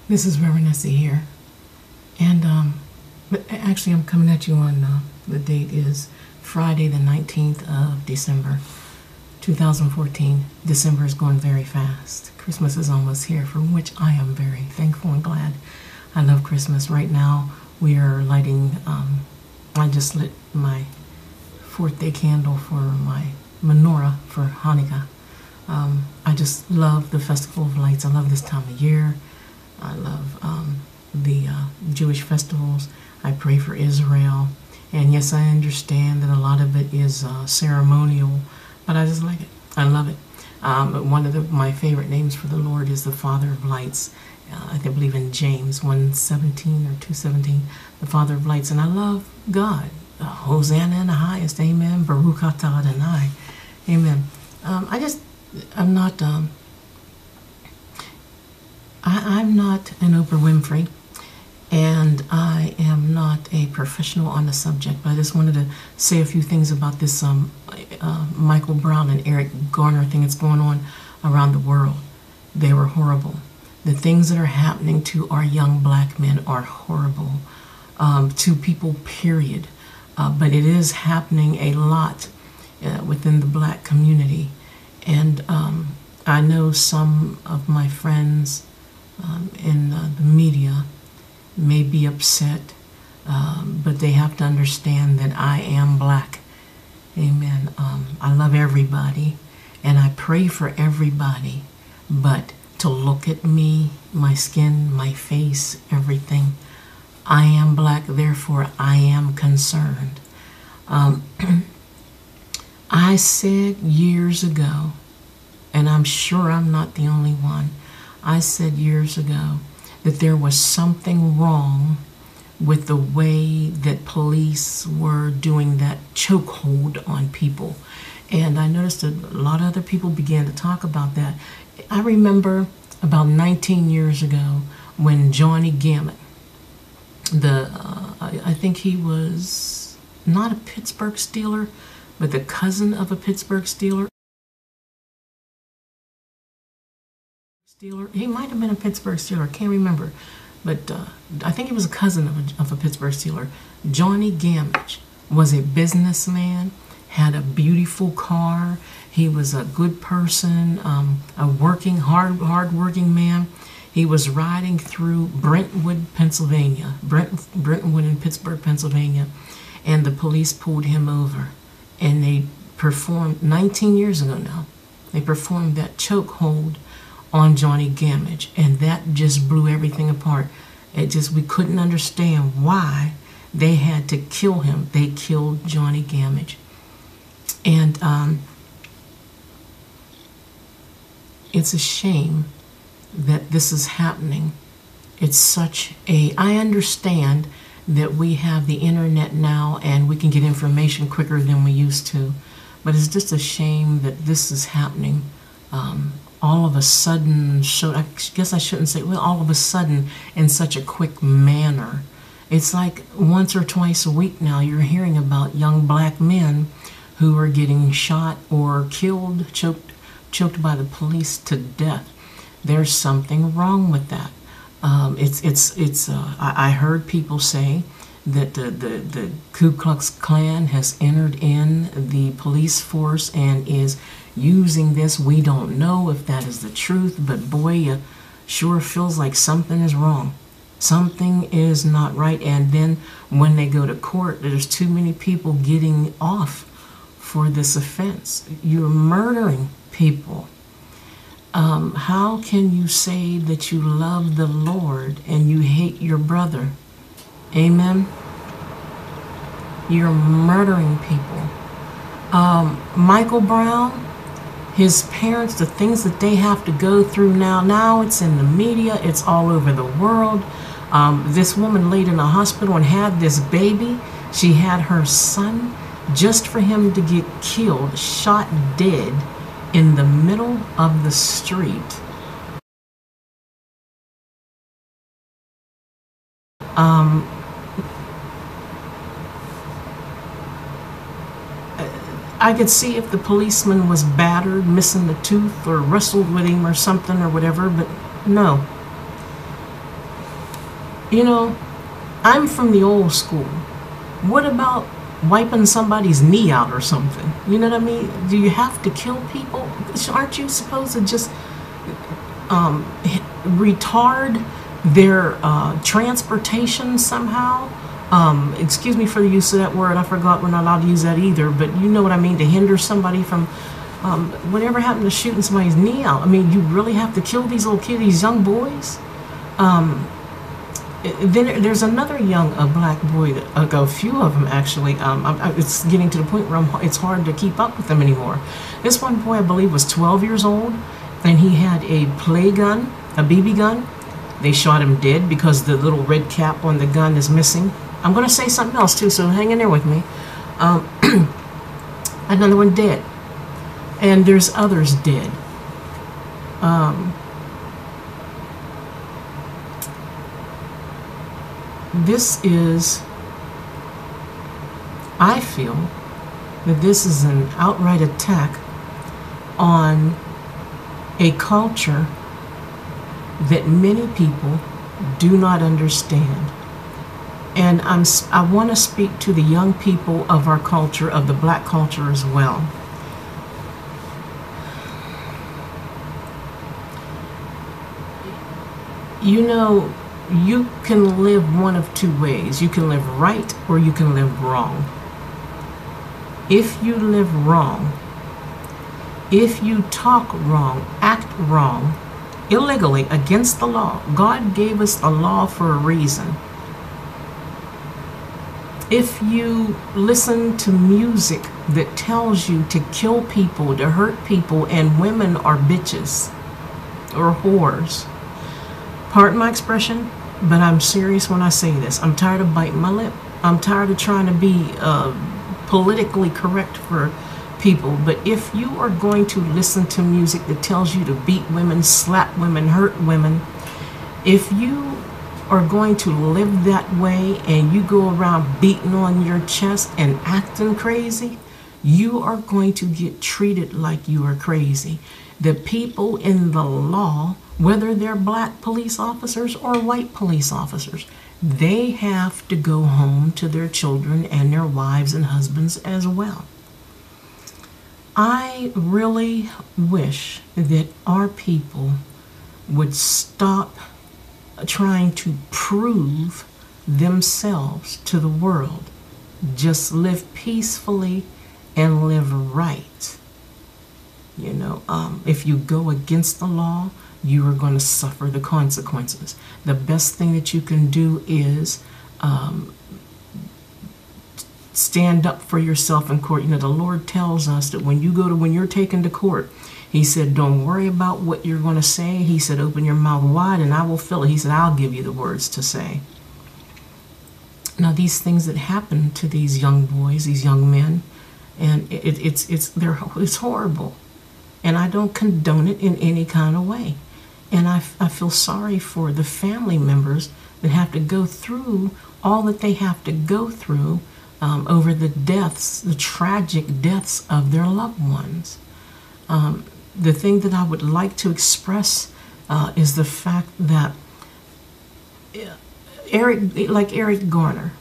This is RevEssie here, and but actually I'm coming at you on the date is Friday the 19th of December 2014. December is going very fast. Christmas is almost here, for which I am very thankful and glad. I love Christmas. Right now we are lighting, I just lit my 4th day candle for my menorah for Hanukkah. I just love the Festival of Lights. I love this time of year. I love the Jewish festivals. I pray for Israel. And yes, I understand that a lot of it is ceremonial, but I just like it. I love it. One of my favorite names for the Lord is the Father of Lights. I believe in James 1:17 or 2:17, the Father of Lights. And I love God. Hosanna in the highest. Amen. Baruch atah Adonai. Amen. I'm not an Oprah Winfrey, and I am not a professional on the subject, but I just wanted to say a few things about this Michael Brown and Eric Garner thing that's going on around the world. They were horrible. The things that are happening to our young black men are horrible, to people, period. But it is happening a lot within the black community. And I know some of my friends in the media may be upset, but they have to understand that I am black. Amen. I love everybody, and I pray for everybody, but to look at me, my skin, my face, everything, I am black, therefore I am concerned. I said years ago, and I'm sure I'm not the only one, I said years ago that there was something wrong with the way that police were doing that chokehold on people. And I noticed that a lot of other people began to talk about that. I remember about 19 years ago when Johnny Gammett, I think he was not a Pittsburgh Steeler, but the cousin of a Pittsburgh Steeler. He might have been a Pittsburgh Steeler, I can't remember, but I think he was a cousin of a Pittsburgh Steeler. Johnny Gammett was a businessman, had a beautiful car. He was a good person, a working, hard-working man. He was riding through Brentwood, Pennsylvania, Brentwood in Pittsburgh, Pennsylvania, and the police pulled him over, and they performed 19 years ago now. They performed that chokehold on Johnny Gammett, and that just blew everything apart. We couldn't understand why they had to kill him. They killed Johnny Gammett. And it's a shame that this is happening. It's I understand that we have the internet now and we can get information quicker than we used to, but it's just a shame that this is happening all of a sudden. I guess I shouldn't say, well, all of a sudden in such a quick manner. It's like once or twice a week now you're hearing about young black men who are getting shot or killed, choked by the police to death. There's something wrong with that. I heard people say that the Ku Klux Klan has entered in the police force and is using this. We don't know if that is the truth, but boy, it sure feels like something is wrong. Something is not right. And then when they go to court, there's too many people getting off for this offense. You're murdering people. How can you say that you love the Lord and you hate your brother? Amen? You're murdering people. Michael Brown, his parents, the things that they have to go through now it's in the media, it's all over the world. This woman laid in a hospital and had this baby. She had her son just for him to get killed, shot dead in the middle of the street. I could see if the policeman was battered, missing a tooth, or wrestled with him or something or whatever, but no. You know, I'm from the old school. What about wiping somebody's knee out or something? You know what I mean? Do you have to kill people? Aren't you supposed to just retard their transportation somehow? Excuse me for the use of that word. I forgot we're not allowed to use that either, but you know what I mean, to hinder somebody from whatever happened to shooting somebody's knee out. I mean, you really have to kill these little kids, these young boys? Then there's another young black boy, a few of them actually. It's getting to the point where it's hard to keep up with them anymore. This one boy, I believe, was 12 years old, and he had a play gun, a BB gun. They shot him dead because the little red cap on the gun is missing. I'm going to say something else too, so hang in there with me. Another one dead, and there's others dead. This is, I feel that this is an outright attack on a culture that many people do not understand. And I want to speak to the young people of our culture, of the black culture as well. You know, you can live one of two ways. You can live right or you can live wrong. If you live wrong, if you talk wrong, act wrong, illegally, against the law, God gave us a law for a reason. If you listen to music that tells you to kill people, to hurt people, and women are bitches or whores, pardon my expression, but I'm serious when I say this. I'm tired of biting my lip. I'm tired of trying to be politically correct for people. But if you are going to listen to music that tells you to beat women, slap women, hurt women, if you are going to live that way and you go around beating on your chest and acting crazy, you are going to get treated like you are crazy. The people in the law, whether they're black police officers or white police officers, they have to go home to their children and their wives and husbands as well. I really wish that our people would stop trying to prove themselves to the world. Just live peacefully and live right. You know, if you go against the law, you are going to suffer the consequences. The best thing that you can do is stand up for yourself in court. You know, the Lord tells us that when you're taken to court, He said, don't worry about what you're going to say. He said, open your mouth wide and I will fill it. He said, I'll give you the words to say. Now, these things that happen to these young boys, these young men, and it's horrible. And I don't condone it in any kind of way. And I feel sorry for the family members that have to go through all that they have to go through over the deaths, the tragic deaths of their loved ones. The thing that I would like to express is the fact that Eric Garner,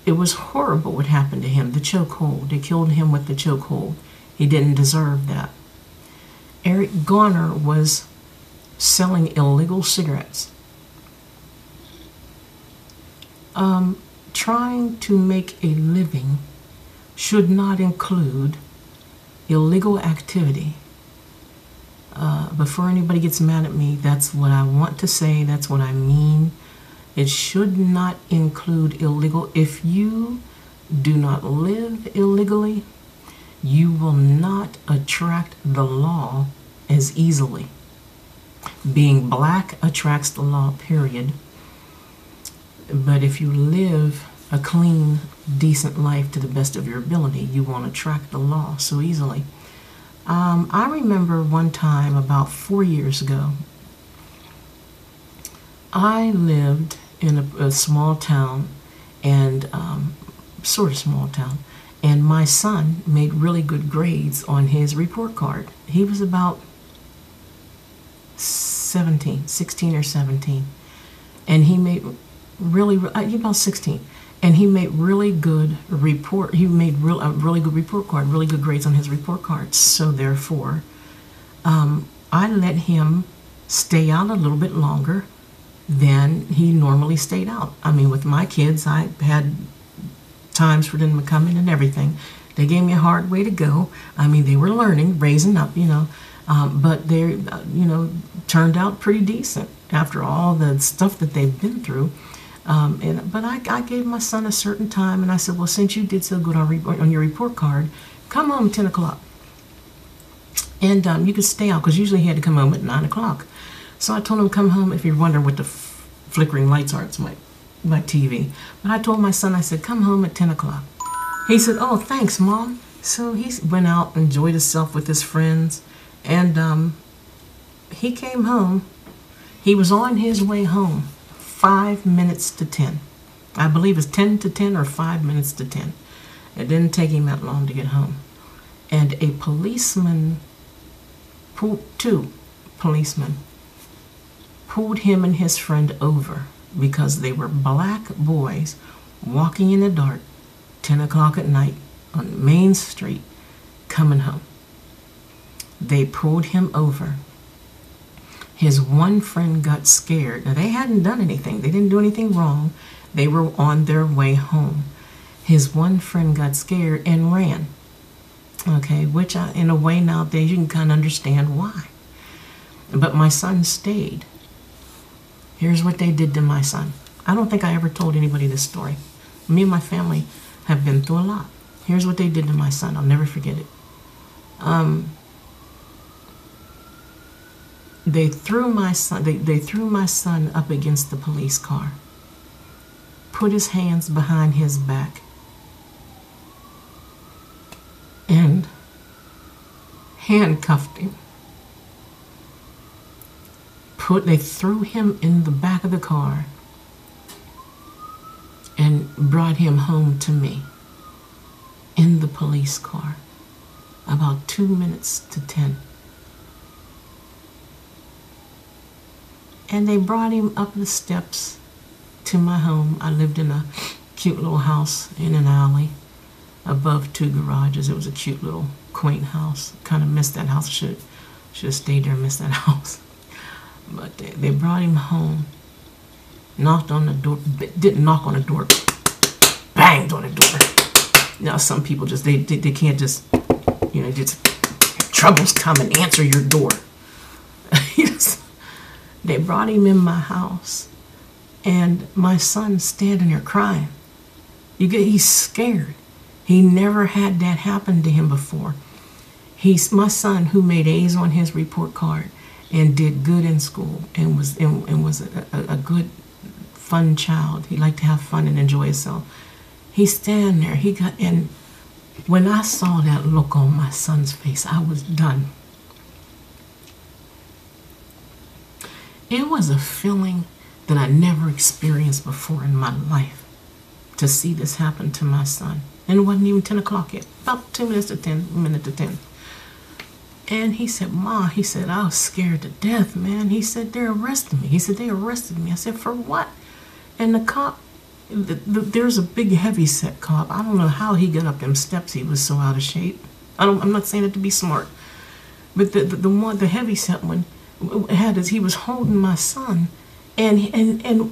it was horrible what happened to him, the chokehold. They killed him with the chokehold. He didn't deserve that. Eric Garner was selling illegal cigarettes. Trying to make a living should not include illegal activity. Before anybody gets mad at me, that's what I want to say. That's what I mean. It should not include illegal. If you do not live illegally, you will not attract the law as easily. Being black attracts the law, period. But if you live a clean, decent life to the best of your ability, you won't attract the law so easily. I remember one time about 4 years ago, I lived in a small town, and sort of small town, and my son made really good grades on his report card. He was about 16 or 17. And he made really, about 16. And he made really good report. He made a really good report card, really good grades on his report card. So therefore, I let him stay out a little bit longer than he normally stayed out. I mean, with my kids, I had times for them to come in and everything. They gave me a hard way to go. I mean, they were learning, raising up, but they, turned out pretty decent after all the stuff that they've been through. But I gave my son a certain time, and I said, well, since you did so good on your report card, come home at 10 o'clock. And you could stay out, because usually he had to come home at 9 o'clock. So I told him to come home. If you're wondering what the flickering lights are, it's my TV. But I told my son, I said, come home at 10 o'clock. He said, oh, thanks, Mom. So he went out, enjoyed himself with his friends, and he came home. He was on his way home 5 minutes to 10. I believe it's 10 to 10 or 5 minutes to 10. It didn't take him that long to get home. And a policeman, two policemen, pulled him and his friend over because they were black boys walking in the dark, 10 o'clock at night on Main Street, coming home. They pulled him over. His one friend got scared. Now, they hadn't done anything. They didn't do anything wrong. They were on their way home. His one friend got scared and ran. Okay, which in a way nowadays you can kind of understand why. But my son stayed. Here's what they did to my son. I don't think I ever told anybody this story. Me and my family have been through a lot. Here's what they did to my son. I'll never forget it. They threw my son up against the police car, put his hands behind his back, and handcuffed him. They threw him in the back of the car and brought him home to me in the police car about 2 minutes to 10. And they brought him up the steps to my home. I lived in a cute little house in an alley above 2 garages. It was a cute little quaint house. Kind of missed that house. Should have stayed there and missed that house. But they brought him home, knocked on the door, didn't knock on the door, banged on the door. Now some people just, they can't just, just troubles come and answer your door. They brought him in my house, and my son's standing there crying. He's scared. He never had that happen to him before. My son, who made A's on his report card and did good in school and was a good, fun child. He liked to have fun and enjoy himself. He's standing there. And when I saw that look on my son's face, I was done. It was a feeling that I never experienced before in my life, to see this happen to my son. And it wasn't even 10 o'clock yet, about 2 minutes to 10. And he said, Ma, he said, I was scared to death, man. He said, they arrested me. He said, they arrested me. I said, for what? And the cop, there's a big heavy-set cop. I don't know how he got up them steps. He was so out of shape. I'm not saying it to be smart. But the heavy-set one, he was holding my son. And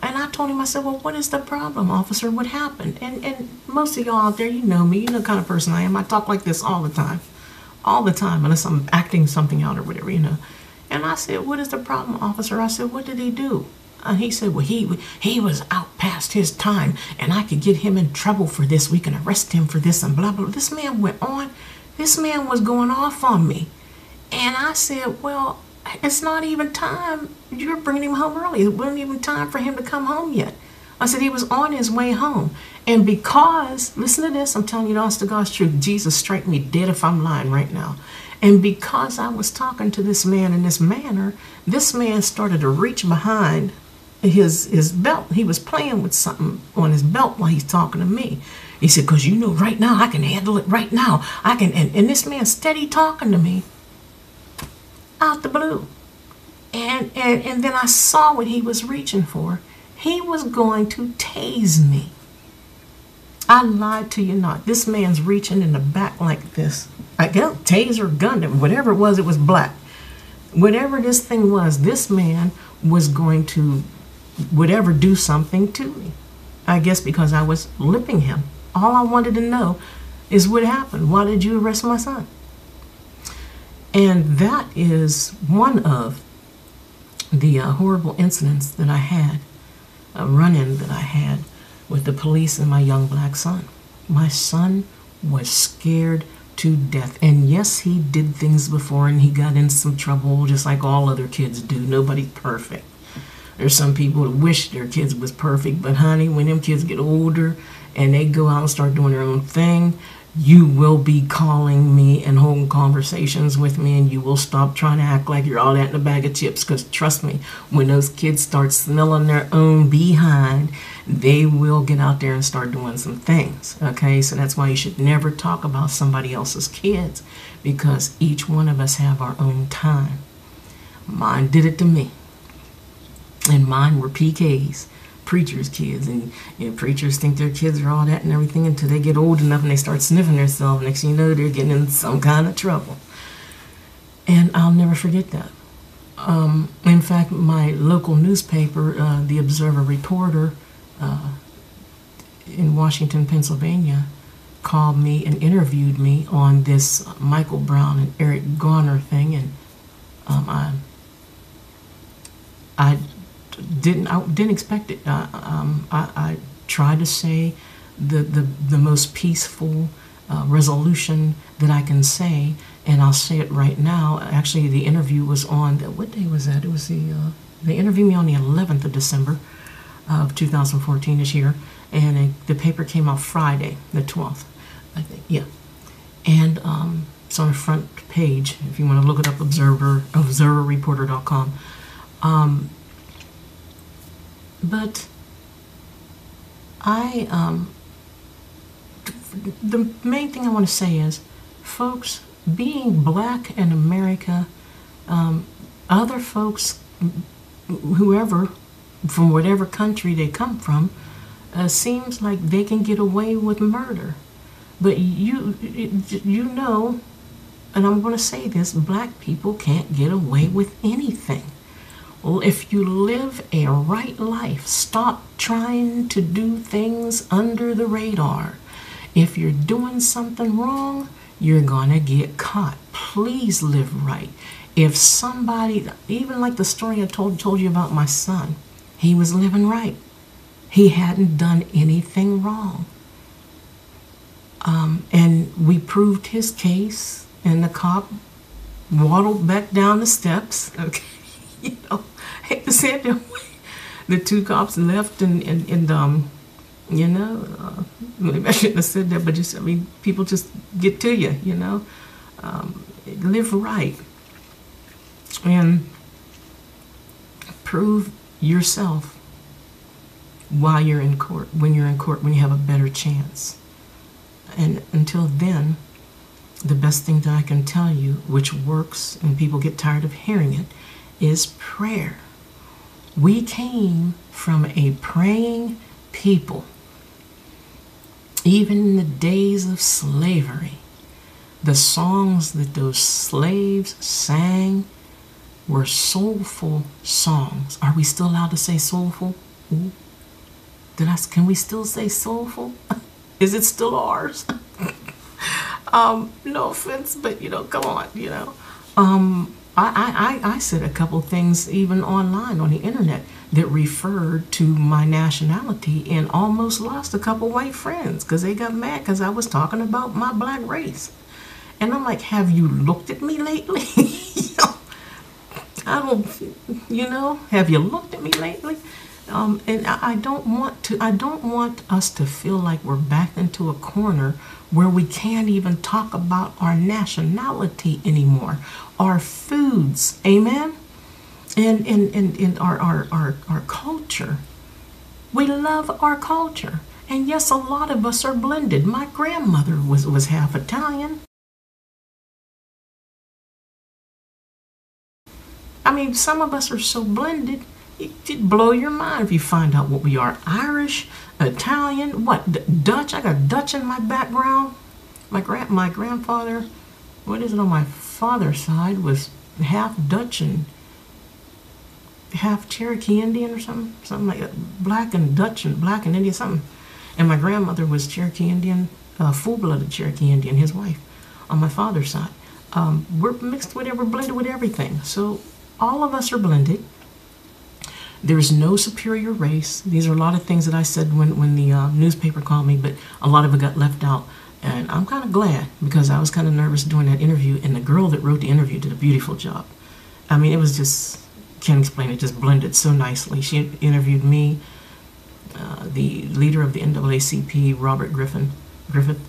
I told him, I said, well, what is the problem, officer? What happened? And most of y'all out there, you know me. You know the kind of person I am. I talk like this all the time. All the time, unless I'm acting something out or whatever, And I said, what is the problem, officer? I said, what did he do? And he said, well, he was out past his time, and I could get him in trouble for this. We can arrest him for this and blah, blah. This man went on. This man was going off on me. And I said, well, it's not even time. You're bringing him home early. It wasn't even time for him to come home yet. I said he was on his way home. And because, listen to this, I'm telling you the honest to God's truth, Jesus strike me dead if I'm lying right now. And because I was talking to this man in this manner, this man started to reach behind his belt. He was playing with something on his belt while he's talking to me. He said, because right now, I can handle it right now. And this man steady talking to me out the blue. And then I saw what he was reaching for. He was going to tase me. I lied to you not. This man's reaching in the back like this. I guess taser, gun, whatever it was black. Whatever this thing was, this man was going to, whatever, do something to me. I guess because I was lipping him. All I wanted to know is what happened. Why did you arrest my son? And that is one of the horrible incidents that I had, a run-in that I had with the police and my young black son. My son was scared to death. And yes, he did things before and he got in some trouble just like all other kids do. Nobody's perfect. There's some people that wish their kids was perfect, but honey, when them kids get older and they go out and start doing their own thing, you will be calling me and holding conversations with me, and you will stop trying to act like you're all that in a bag of chips, because trust me, when those kids start smelling their own behind, they will get out there and start doing some things, okay? So that's why you should never talk about somebody else's kids, because each one of us have our own time. Mine did it to me, and mine were PKs. Preachers' kids, and preachers think their kids are all that and everything until they get old enough and they start sniffing themselves. Next thing you know, they're getting in some kind of trouble. And I'll never forget that. In fact, my local newspaper, the Observer reporter in Washington, Pennsylvania, called me and interviewed me on this Michael Brown and Eric Garner thing, and I didn't expect it. I tried to say the most peaceful resolution that I can say, and I'll say it right now. Actually, the interview was on, what day was that? It was they interviewed me on the 11th of December of 2014 this year, and the paper came out Friday, the 12th, I think, yeah. And it's on the front page, if you want to look it up, observerreporter.com. But the main thing I want to say is, folks, being black in America, other folks, whoever, from whatever country they come from, seems like they can get away with murder. But you know, and I'm going to say this, black people can't get away with anything. Well, if you live a right life, stop trying to do things under the radar. If you're doing something wrong, you're gonna get caught. Please live right. If somebody, even like the story I told you about my son, he was living right. He hadn't done anything wrong. And we proved his case, and the cop waddled back down the steps, okay? You know, I hate to say it that way. The two cops left, and you know, maybe I shouldn't have said that, but just, I mean, people just get to you, you know. Live right and prove yourself while you're in court, when you're in court, when you have a better chance. And until then, the best thing that I can tell you, which works and people get tired of hearing it, is prayer. We came from a praying people. Even in the days of slavery, the songs that those slaves sang were soulful songs. Are we still allowed to say soulful? Ooh. Can we still say soulful? Is it still ours? No offense, but you know, come on, you know. I said a couple things even online on the internet that referred to my nationality, and almost lost a couple white friends because they got mad because I was talking about my black race. And I'm like, have you looked at me lately? You know, I don't, you know, have you looked at me lately? And I don't want us to feel like we're backed into a corner where we can't even talk about our nationality anymore, our foods, amen, and our culture. We love our culture, and yes, a lot of us are blended. My grandmother was half Italian. I mean, some of us are so blended, it'd blow your mind if you find out what we are. Irish, Italian, what, Dutch? I got Dutch in my background. My grandfather, what is it, on my father's side was half Dutch and half Cherokee Indian or something like that. Black and Dutch and black and Indian, something. And my grandmother was Cherokee Indian, full-blooded Cherokee Indian, his wife, on my father's side. We're mixed with, we're blended with everything. So all of us are blended. There's no superior race. These are a lot of things that I said when the newspaper called me, but a lot of it got left out. And I'm kind of glad, because I was kind of nervous doing that interview, and the girl that wrote the interview did a beautiful job. I mean, it was just, can't explain it, just blended so nicely. She interviewed me, the leader of the NAACP, Robert Griffith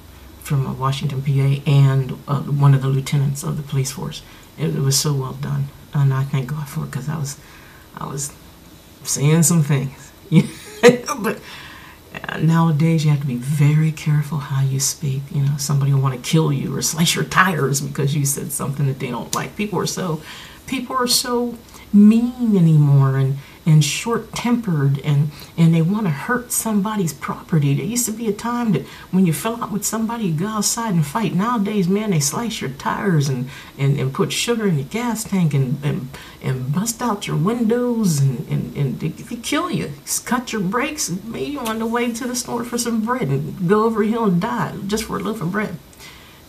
from Washington, PA, and one of the lieutenants of the police force. It was so well done, and I thank God for it, because I was saying some things. But nowadays you have to be very careful how you speak. You know, somebody will want to kill you or slice your tires because you said something that they don't like. People are so mean anymore, and short-tempered, and they want to hurt somebody's property. There used to be a time that when you fell out with somebody, you go outside and fight. Nowadays, man, they slice your tires and put sugar in your gas tank and bust out your windows and they kill you. Cut your brakes, and maybe you're on the way to the store for some bread and go over a hill and die just for a loaf of bread.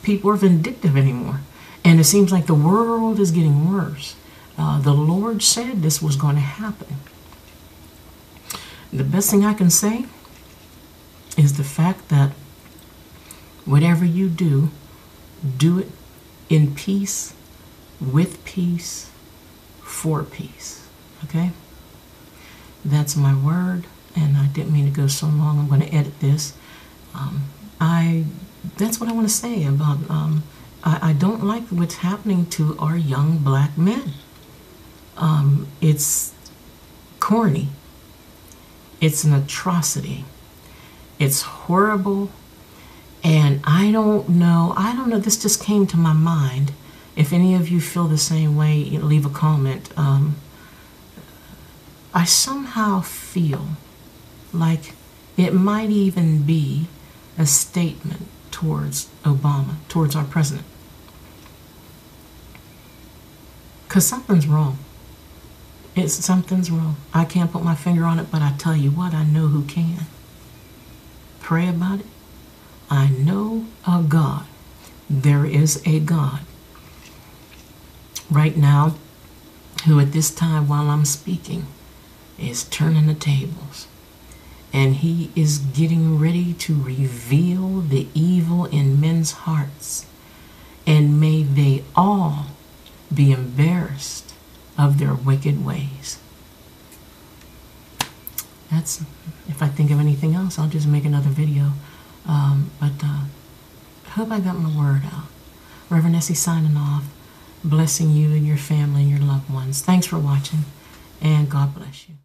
People are vindictive anymore, and it seems like the world is getting worse. The Lord said this was going to happen. The best thing I can say is the fact that whatever you do, do it in peace, with peace, for peace. Okay? That's my word, and I didn't mean to go so long. I'm going to edit this. That's what I want to say about, I don't like what's happening to our young black men. It's corny. It's an atrocity. It's horrible. And I don't know, this just came to my mind. If any of you feel the same way, leave a comment. I somehow feel like it might even be a statement towards Obama, towards our president. Because something's wrong. Something's wrong. I can't put my finger on it, but I tell you what, I know who can. Pray about it. I know a God. There is a God right now who at this time while I'm speaking is turning the tables. And he is getting ready to reveal the evil in men's hearts. And may they all be embarrassed of their wicked ways. That's, if I think of anything else, I'll just make another video. But I hope I got my word out. RevEssie signing off, blessing you and your family and your loved ones. Thanks for watching, and God bless you.